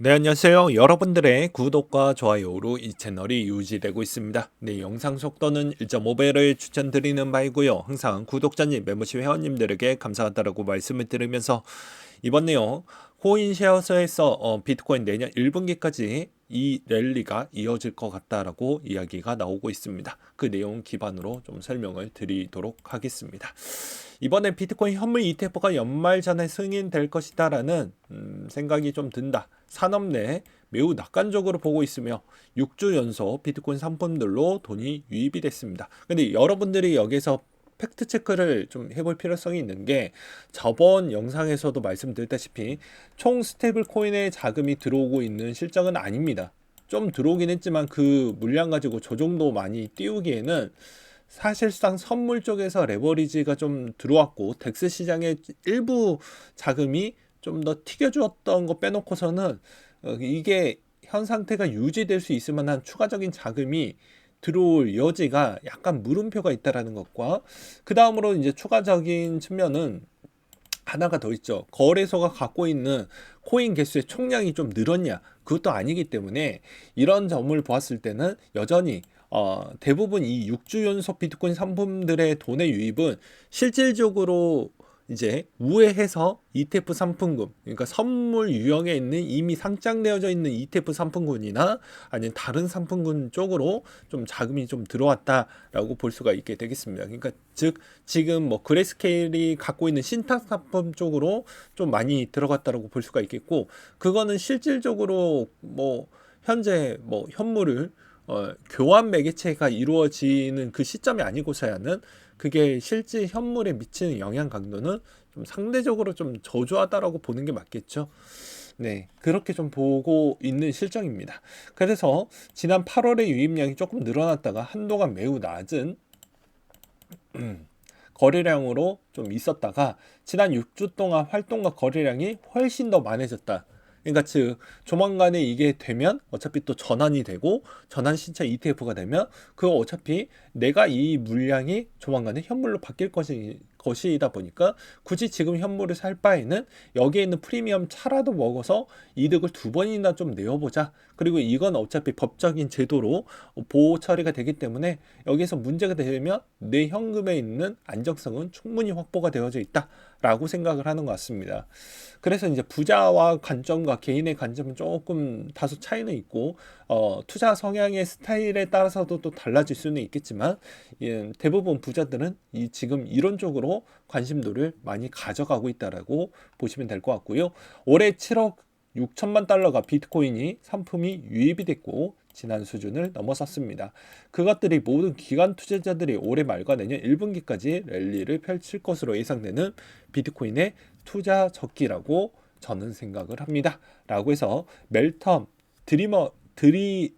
네, 안녕하세요. 여러분들의 구독과 좋아요로 이 채널이 유지되고 있습니다. 네, 영상 속도는 1.5배를 추천드리는 바이고요. 항상 구독자님, 멤버십 회원님들에게 감사하다라고 말씀을 드리면서 이번 내용 코인 쉐어서에서 비트코인 내년 1분기까지 이 랠리가 이어질 것 같다라고 이야기가 나오고 있습니다. 그 내용 기반으로 좀 설명을 드리도록 하겠습니다. 이번에 비트코인 현물 ETF가 연말 전에 승인될 것이다라는 생각이 좀 든다. 산업 내 매우 낙관적으로 보고 있으며 6주 연속 비트코인 상품들로 돈이 유입이 됐습니다. 근데 여러분들이 여기서 팩트 체크를 좀 해볼 필요성이 있는 게 저번 영상에서도 말씀드렸다시피 총 스테이블 코인의 자금이 들어오고 있는 실정은 아닙니다. 좀 들어오긴 했지만 그 물량 가지고 저 정도 많이 띄우기에는 사실상 선물 쪽에서 레버리지가 좀 들어왔고 덱스 시장의 일부 자금이 좀 더 튀겨주었던 거 빼놓고서는 이게 현 상태가 유지될 수 있을 만한 추가적인 자금이 들어올 여지가 약간 물음표가 있다라는 것과 그 다음으로 이제 추가적인 측면은 하나가 더 있죠. 거래소가 갖고 있는 코인 개수의 총량이 좀 늘었냐? 그것도 아니기 때문에 이런 점을 보았을 때는 여전히 대부분 이 6주 연속 비트코인 상품들의 돈의 유입은 실질적으로 이제 우회해서 ETF 상품군, 그러니까 선물 유형에 있는 이미 상장되어져 있는 ETF 상품군이나 아니면 다른 상품군 쪽으로 좀 자금이 좀 들어왔다라고 볼 수가 있게 되겠습니다. 그러니까 즉 지금 뭐 그레스케일이 갖고 있는 신탁 상품 쪽으로 좀 많이 들어갔다라고 볼 수가 있겠고, 그거는 실질적으로 뭐 현재 뭐 현물을 교환 매개체가 이루어지는 그 시점이 아니고서야는 그게 실제 현물에 미치는 영향 강도는 좀 상대적으로 좀 저조하다라고 보는 게 맞겠죠. 네, 그렇게 좀 보고 있는 실정입니다. 그래서 지난 8월에 유입량이 조금 늘어났다가 한동안 매우 낮은 거래량으로 좀 있었다가 지난 6주 동안 활동과 거래량이 훨씬 더 많아졌다. 그러니까 즉 조만간에 이게 되면 어차피 또 전환이 되고 전환 신차 ETF가 되면 그거 어차피 내가 이 물량이 조만간에 현물로 바뀔 것이다 보니까 굳이 지금 현물을 살 바에는 여기에 있는 프리미엄 차라도 먹어서 이득을 두 번이나 좀 내어보자. 그리고 이건 어차피 법적인 제도로 보호 처리가 되기 때문에 여기서 문제가 되면 내 현금에 있는 안정성은 충분히 확보가 되어져 있다라고 생각을 하는 것 같습니다. 그래서 이제 부자와 관점과 개인의 관점은 조금 다소 차이는 있고 투자 성향의 스타일에 따라서도 또 달라질 수는 있겠지만 대부분 부자들은 지금 이론적으로 관심도를 많이 가져가고 있다라고 보시면 될 것 같고요. 올해 7억 6천만 달러가 비트코인이 상품이 유입이 됐고 지난 수준을 넘어섰습니다. 그것들이 모든 기관 투자자들이 올해 말과 내년 1분기까지 랠리를 펼칠 것으로 예상되는 비트코인의 투자 적기라고 저는 생각을 합니다. 라고 해서 멜텀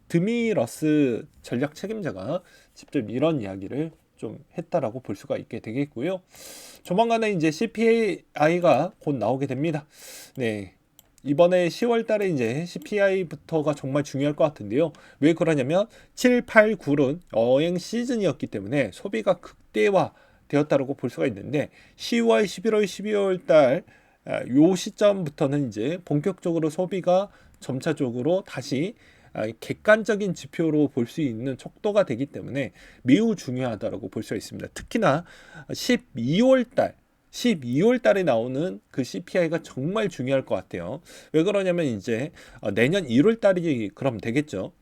드미러스 전략 책임자가 직접 이런 이야기를 좀 했다라고 볼 수가 있게 되겠고요. 조만간에 이제 CPI가 곧 나오게 됩니다. 네. 이번에 10월 달에 이제 CPI부터가 정말 중요할 것 같은데요. 왜 그러냐면 7, 8, 9는 여행 시즌이었기 때문에 소비가 극대화 되었다고 볼 수가 있는데 10월, 11월, 12월 달 요 시점부터는 이제 본격적으로 소비가 점차적으로 다시 객관적인 지표로 볼 수 있는 척도가 되기 때문에 매우 중요하다고 볼 수가 있습니다. 특히나 12월 달 12월 달에 나오는 그 CPI가 정말 중요할 것 같아요. 왜 그러냐면 이제 내년 1월 달이 그럼 되겠죠.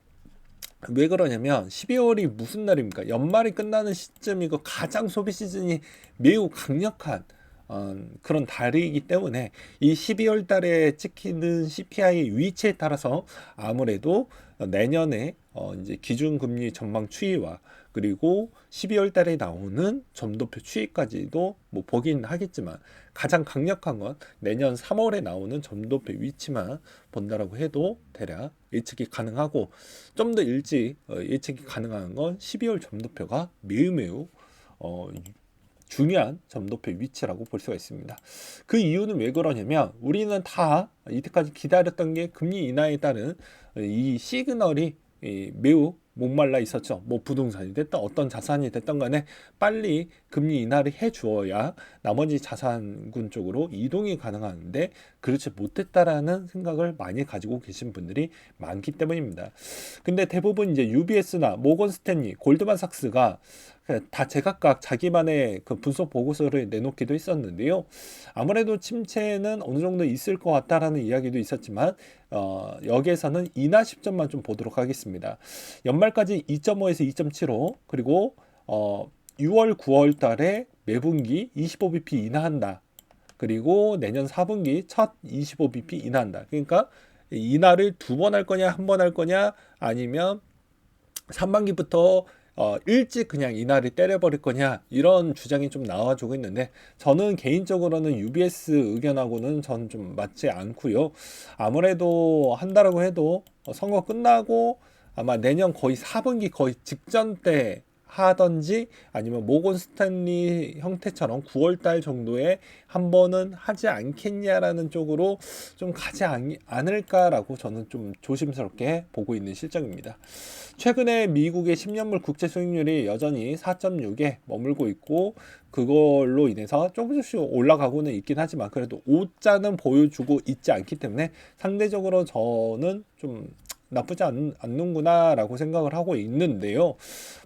왜 그러냐면 12월이 무슨 날입니까? 연말이 끝나는 시점이고 가장 소비 시즌이 매우 강력한 그런 달이기 때문에 이 12월 달에 찍히는 CPI 위치에 따라서 아무래도 내년에 이제 기준금리 전망 추이와 그리고 12월 달에 나오는 점도표 추이까지도 뭐 보긴 하겠지만 가장 강력한 건 내년 3월에 나오는 점도표 위치만 본다라고 해도 대략 예측이 가능하고 좀 더 일찍 예측이 가능한 건 12월 점도표가 매우 중요한 점도표 위치라고 볼 수가 있습니다. 그 이유는 왜 그러냐면 우리는 다 이때까지 기다렸던 게 금리 인하에 따른 이 시그널이 매우 목말라 있었죠. 뭐 부동산이 됐든 어떤 자산이 됐든 간에 빨리 금리 인하를 해 주어야 나머지 자산군 쪽으로 이동이 가능한데 그렇지 못했다라는 생각을 많이 가지고 계신 분들이 많기 때문입니다. 근데 대부분 이제 UBS나 모건 스탠리, 골드만삭스가 다 제각각 자기만의 그 분석 보고서를 내놓기도 했었는데요. 아무래도 침체는 어느 정도 있을 것 같다라는 이야기도 있었지만 여기에서는 인하 시점만 좀 보도록 하겠습니다. 연말까지 2.5에서 2.75 그리고 6월 9월 달에 매분기 25bp 인하한다. 그리고 내년 4분기 첫 25bp 인하한다. 그러니까 인하를 두 번 할 거냐 한 번 할 거냐 아니면 3반기부터 일찍 그냥 인하를 때려버릴 거냐 이런 주장이 좀 나와주고 있는데 저는 개인적으로는 UBS 의견하고는 저는 좀 맞지 않고요. 아무래도 한다라고 해도 선거 끝나고 아마 내년 거의 4분기 거의 직전 때 하던지 아니면 모건 스탠리 형태처럼 9월달 정도에 한 번은 하지 않겠냐라는 쪽으로 좀 가지 않을까라고 저는 좀 조심스럽게 보고 있는 실정입니다. 최근에 미국의 10년물 국채 수익률이 여전히 4.6에 머물고 있고 그걸로 인해서 조금씩 올라가고는 있긴 하지만 그래도 오자는 보여주고 있지 않기 때문에 상대적으로 저는 좀 나쁘지 않는구나 라고 생각을 하고 있는데요.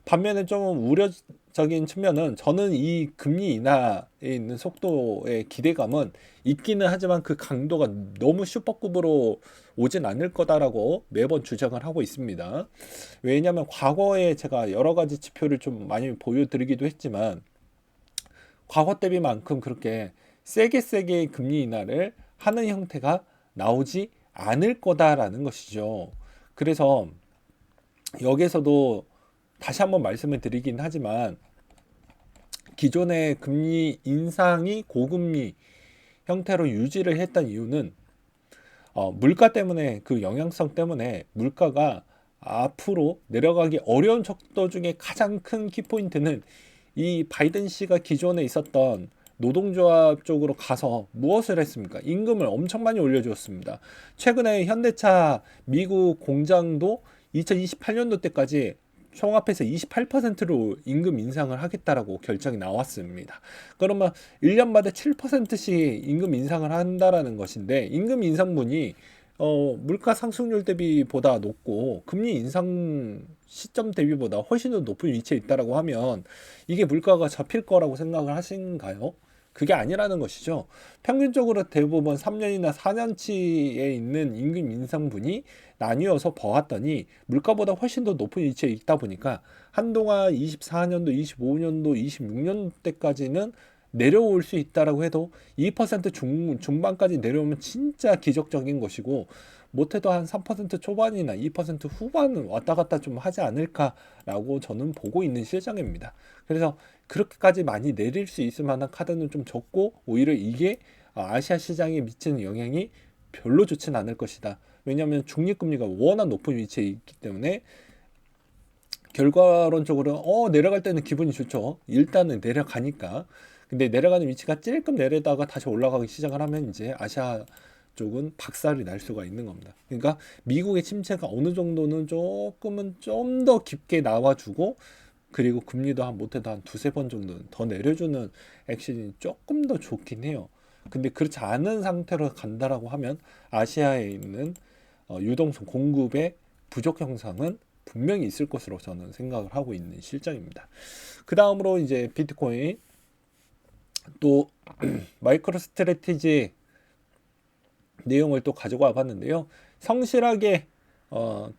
반면에 좀 우려적인 측면은 저는 이 금리 인하에 있는 속도의 기대감은 있기는 하지만 그 강도가 너무 슈퍼급으로 오진 않을 거다라고 매번 주장을 하고 있습니다. 왜냐하면 과거에 제가 여러 가지 지표를 좀 많이 보여드리기도 했지만 과거 대비만큼 그렇게 세게 금리 인하를 하는 형태가 나오지 않을 거다라는 것이죠. 그래서 여기서도 다시 한번 말씀을 드리긴 하지만 기존의 금리 인상이 고금리 형태로 유지를 했던 이유는 물가 때문에 그 영향성 때문에 물가가 앞으로 내려가기 어려운 척도 중에 가장 큰 키포인트는 이 바이든 씨가 기존에 있었던 노동조합 쪽으로 가서 무엇을 했습니까? 임금을 엄청 많이 올려주었습니다. 최근에 현대차 미국 공장도 2028년도 때까지 총합해서 28%로 임금 인상을 하겠다라고 결정이 나왔습니다. 그러면 1년마다 7%씩 임금 인상을 한다라는 것인데 임금 인상분이 물가 상승률 대비보다 높고 금리 인상 시점 대비보다 훨씬 더 높은 위치에 있다라고 하면 이게 물가가 잡힐 거라고 생각을 하신가요? 그게 아니라는 것이죠. 평균적으로 대부분 3년이나 4년치에 있는 임금 인상분이 나뉘어서 보았더니 물가보다 훨씬 더 높은 위치에 있다 보니까 한동안 24년도, 25년도, 26년도 때까지는 내려올 수 있다라고 해도 2% 중반까지 내려오면 진짜 기적적인 것이고 못해도 한 3% 초반이나 2% 후반은 왔다 갔다 좀 하지 않을까라고 저는 보고 있는 실정입니다. 그래서 그렇게까지 많이 내릴 수 있을 만한 카드는 좀 적고 오히려 이게 아시아 시장에 미치는 영향이 별로 좋지는 않을 것이다. 왜냐하면 중립금리가 워낙 높은 위치에 있기 때문에 결과론적으로 내려갈 때는 기분이 좋죠. 일단은 내려가니까. 근데 내려가는 위치가 찔끔 내려다가 다시 올라가기 시작을 하면 이제 아시아 쪽은 박살이 날 수가 있는 겁니다. 그러니까 미국의 침체가 어느 정도는 조금은 좀 더 깊게 나와주고 그리고 금리도 한 못해도 한 두세 번 정도는 더 내려주는 액션이 조금 더 좋긴 해요. 근데 그렇지 않은 상태로 간다라고 하면 아시아에 있는 유동성 공급의 부족 현상은 분명히 있을 것으로 저는 생각을 하고 있는 실정입니다. 그 다음으로 이제 비트코인 또 마이크로 스트래티지 내용을 또 가지고 와봤는데요. 성실하게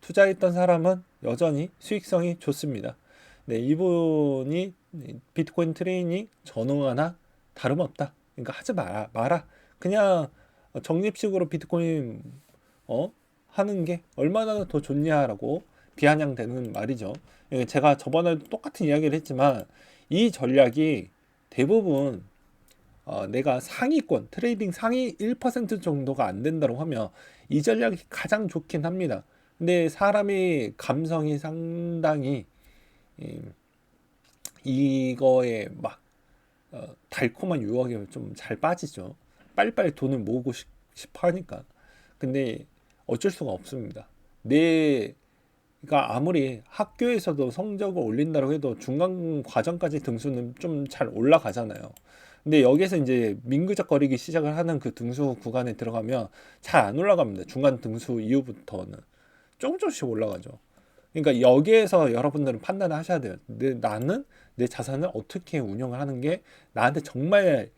투자했던 사람은 여전히 수익성이 좋습니다. 네, 이분이 비트코인 트레이닝 전후하나 다름없다. 그러니까 하지 마라. 그냥 적립식으로 비트코인 하는 게 얼마나 더 좋냐라고 비아냥되는 말이죠. 제가 저번에도 똑같은 이야기를 했지만 이 전략이 대부분 내가 상위권 트레이딩 상위 1% 정도가 안 된다고 하면 이 전략이 가장 좋긴 합니다. 근데 사람이 감성이 상당히 이거에 막 달콤한 유혹에 좀 잘 빠지죠. 빨리빨리 돈을 모으고 싶어 하니까. 근데 어쩔 수가 없습니다. 내 그러니까 아무리 학교에서도 성적을 올린다고 해도 중간 과정까지 등수는 좀 잘 올라가잖아요. 근데 여기서 이제 민그적거리기 시작을 하는 그 등수 구간에 들어가면 잘 안 올라갑니다. 중간 등수 이후부터는 조금씩 올라가죠. 그러니까 여기에서 여러분들은 판단을 하셔야 돼요. 나는 내 자산을 어떻게 운영을 하는 게 나한테 정말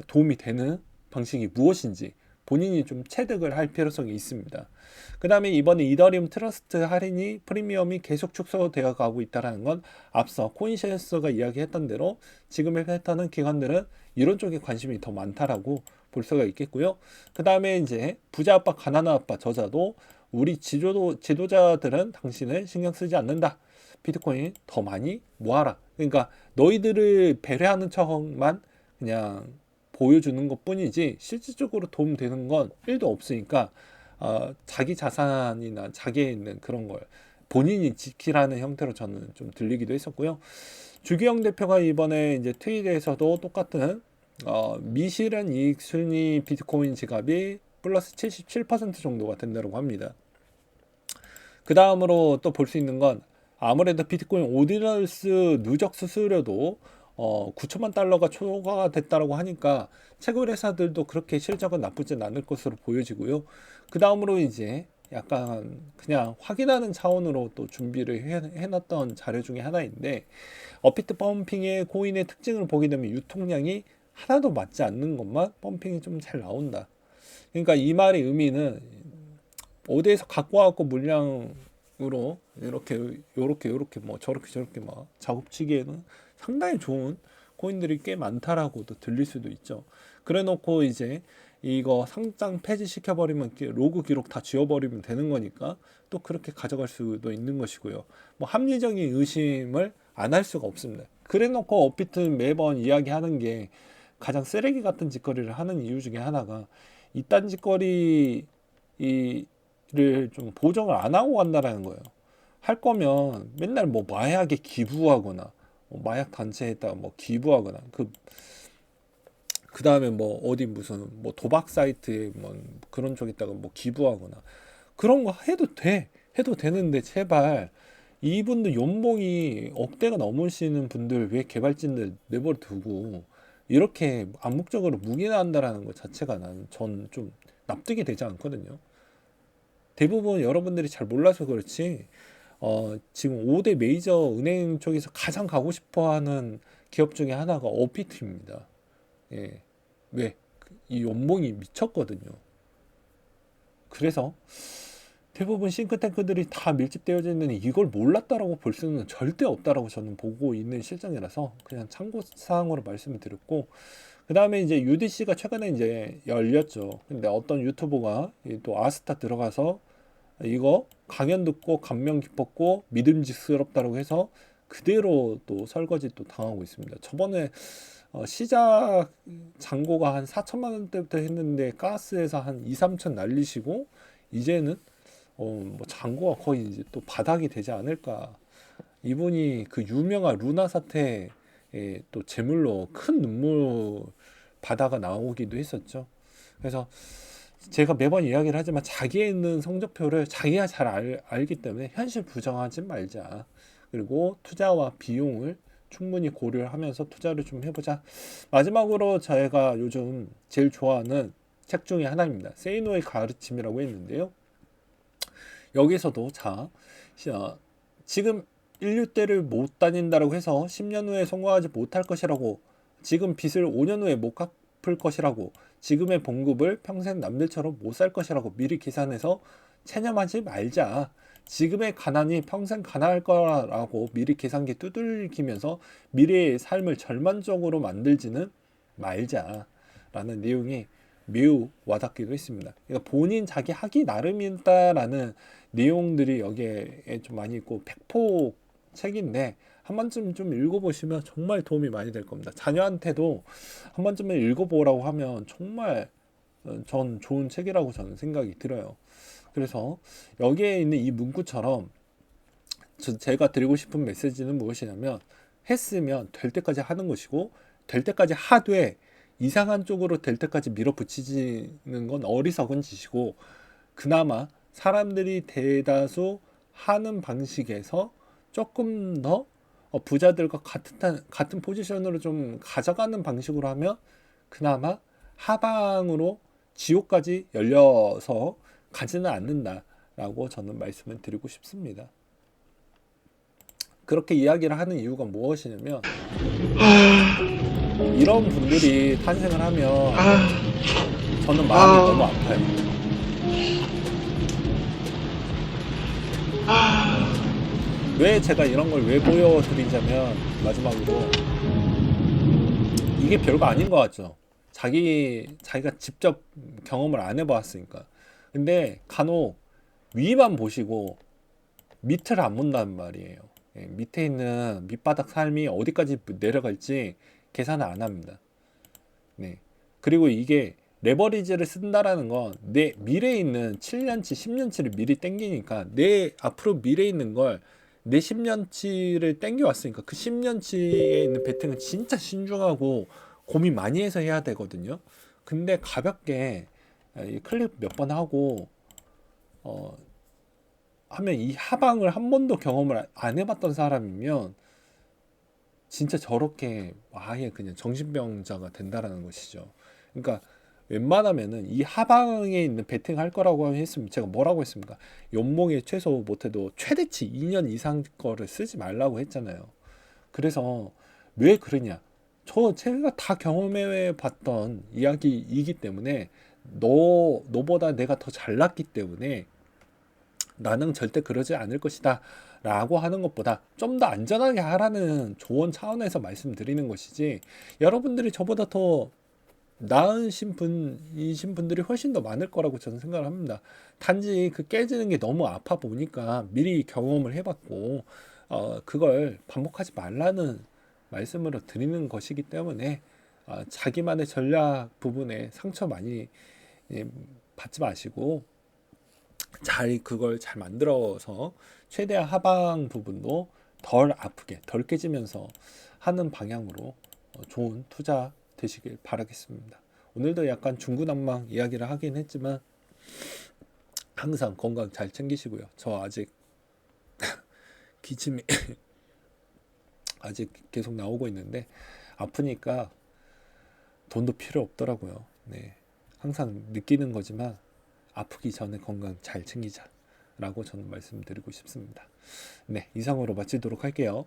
도움이 되는 방식이 무엇인지 본인이 좀 체득을 할 필요성이 있습니다. 그 다음에 이번에 이더리움 트러스트 할인이 프리미엄이 계속 축소되어 가고 있다는 건 앞서 코인시어스가 이야기했던 대로 지금의 패턴은 기관들은 이런 쪽에 관심이 더 많다라고 볼 수가 있겠고요. 그 다음에 이제 부자 아빠, 가난한 아빠, 저자도 우리 지도자들은 당신을 신경 쓰지 않는다. 비트코인 더 많이 모아라. 그러니까 너희들을 배려하는 척만 그냥 보여주는 것 뿐이지 실질적으로 도움되는 건 1도 없으니까 자기 자산이나 자기에 있는 그런 걸 본인이 지키라는 형태로 저는 좀 들리기도 했었고요. 주기영 대표가 이번에 이제 트윗에서도 똑같은 미실현 이익 순위 비트코인 지갑이 플러스 77% 정도가 된다고 합니다. 그 다음으로 또 볼 수 있는 건 아무래도 비트코인 오디널스 누적 수수료도 9천만 달러가 초과가 됐다고 하니까 채굴 회사들도 그렇게 실적은 나쁘진 않을 것으로 보여지고요. 그 다음으로 이제 약간 그냥 확인하는 차원으로 또 준비를 해놨던 자료 중에 하나인데 어피트 펌핑의 코인의 특징을 보게 되면 유통량이 하나도 맞지 않는 것만 펌핑이 좀 잘 나온다. 그러니까 이 말의 의미는 어디에서 갖고 와갖고 물량으로 요렇게 뭐 저렇게 막 작업치기에는 상당히 좋은 코인들이 꽤 많다라고도 들릴 수도 있죠. 그래놓고 이제 이거 상장 폐지 시켜버리면 로그 기록 다 지워버리면 되는 거니까 또 그렇게 가져갈 수도 있는 것이고요. 뭐 합리적인 의심을 안 할 수가 없습니다. 그래놓고 업비트는 매번 이야기하는 게 가장 쓰레기 같은 짓거리를 하는 이유 중에 하나가 이딴 짓거리 를 좀 보정을 안 하고 간다라는 거예요. 할 거면 맨날 뭐 마약에 기부하거나 마약 단체에다가 뭐 기부하거나 그 다음에 뭐 어디 무슨 뭐 도박 사이트에 뭐 그런 쪽에다가 뭐 기부하거나 그런 거 해도 되는데 제발 이분들 연봉이 억대가 넘으시는 분들 왜 개발진들 내버려 두고 이렇게 암묵적으로 묵인한다라는 것 자체가 전 좀 납득이 되지 않거든요. 대부분 여러분들이 잘 몰라서 그렇지 지금 5대 메이저 은행 쪽에서 가장 가고 싶어하는 기업 중에 하나가 어피트입니다. 예. 왜? 이 연봉이 미쳤거든요. 그래서 대부분 싱크탱크들이 다 밀집되어져 있는 이걸 몰랐다라고 볼 수는 절대 없다라고 저는 보고 있는 실정이라서 그냥 참고사항으로 말씀을 드렸고 그 다음에 이제 UDC가 최근에 이제 열렸죠. 근데 어떤 유튜버가 또 아스타 들어가서 이거 강연 듣고 감명 깊었고 믿음직스럽다고 해서 그대로 또 설거지 또 당하고 있습니다. 저번에 시작 잔고가 한 4천만 원대부터 했는데 가스에서 한 2, 3천 날리시고 이제는 뭐 잔고가 거의 이제 또 바닥이 되지 않을까. 이분이 그 유명한 루나 사태에 또 제물로 큰 눈물 바다가 나오기도 했었죠. 그래서 제가 매번 이야기를 하지만 자기에 있는 성적표를 자기가 잘 알기 때문에 현실 부정하지 말자. 그리고 투자와 비용을 충분히 고려를 하면서 투자를 좀 해보자. 마지막으로 제가 요즘 제일 좋아하는 책 중에 하나입니다. 세이노의 가르침이라고 했는데요. 여기서도 지금 인류 때를 못 다닌다고 해서 10년 후에 성공하지 못할 것이라고 지금 빚을 5년 후에 못 갚을 것이라고 지금의 봉급을 평생 남들처럼 못 살 것이라고 미리 계산해서 체념하지 말자. 지금의 가난이 평생 가난할 거라고 미리 계산기 두들기면서 미래의 삶을 절망적으로 만들지는 말자라는 내용이 매우 와닿기도 했습니다. 그러니까 본인 자기 하기 나름이다라는 내용들이 여기에 좀 많이 있고 백폭 책인데 한 번쯤 좀 읽어보시면 정말 도움이 많이 될 겁니다. 자녀한테도 한 번쯤은 읽어보라고 하면 정말 전 좋은 책이라고 저는 생각이 들어요. 그래서 여기에 있는 이 문구처럼 제가 드리고 싶은 메시지는 무엇이냐면 했으면 될 때까지 하는 것이고 될 때까지 하되 이상한 쪽으로 될 때까지 밀어붙이는 건 어리석은 짓이고 그나마 사람들이 대다수 하는 방식에서 조금 더 부자들과 같은 포지션으로 좀 가져가는 방식으로 하면 그나마 하방으로 지옥까지 열려서 가지는 않는다라고 저는 말씀을 드리고 싶습니다. 그렇게 이야기를 하는 이유가 무엇이냐면 이런 분들이 탄생을 하면 저는 마음이 너무 아파요. 왜 제가 이런 걸 왜 보여드리자면 마지막으로 이게 별거 아닌 것 같죠. 자기가 직접 경험을 안 해봤으니까. 근데 간혹 위만 보시고 밑을 안 본다는 말이에요. 예, 밑에 있는 밑바닥 삶이 어디까지 내려갈지 계산을 안 합니다. 네. 그리고 이게 레버리지를 쓴다라는 건 내 미래에 있는 7년치, 10년치를 미리 땡기니까 내 앞으로 미래에 있는 걸 내 10년치를 땡겨왔으니까 그 10년치에 있는 베팅은 진짜 신중하고 고민 많이 해서 해야 되거든요. 근데 가볍게 클릭 몇 번 하고 하면 이 하방을 한 번도 경험을 안 해봤던 사람이면 진짜 저렇게 아예 그냥 정신병자가 된다라는 것이죠. 그러니까 웬만하면은 이 하방에 있는 베팅 할 거라고 했으면 제가 뭐라고 했습니까? 연봉에 최소 못해도 최대치 2년 이상 거를 쓰지 말라고 했잖아요. 그래서 왜 그러냐? 제가 다 경험해 봤던 이야기이기 때문에 너보다 내가 더 잘났기 때문에 나는 절대 그러지 않을 것이다 라고 하는 것보다 좀 더 안전하게 하라는 조언 차원에서 말씀드리는 것이지, 여러분들이 저보다 더 나으신 분이신 분들이 훨씬 더 많을 거라고 저는 생각을 합니다. 단지 그 깨지는 게 너무 아파 보니까 미리 경험을 해봤고 그걸 반복하지 말라는 말씀으로 드리는 것이기 때문에 자기만의 전략 부분에 상처 많이 받지 마시고 그걸 잘 만들어서 최대한 하방 부분도 덜 아프게 덜 깨지면서 하는 방향으로 좋은 투자 되시길 바라겠습니다. 오늘도 약간 중구난방 이야기를 하긴 했지만 항상 건강 잘 챙기시고요. 저 아직 기침이 아직 계속 나오고 있는데 아프니까 돈도 필요 없더라고요. 네, 항상 느끼는 거지만 아프기 전에 건강 잘 챙기자 라고 저는 말씀드리고 싶습니다. 네, 이상으로 마치도록 할게요.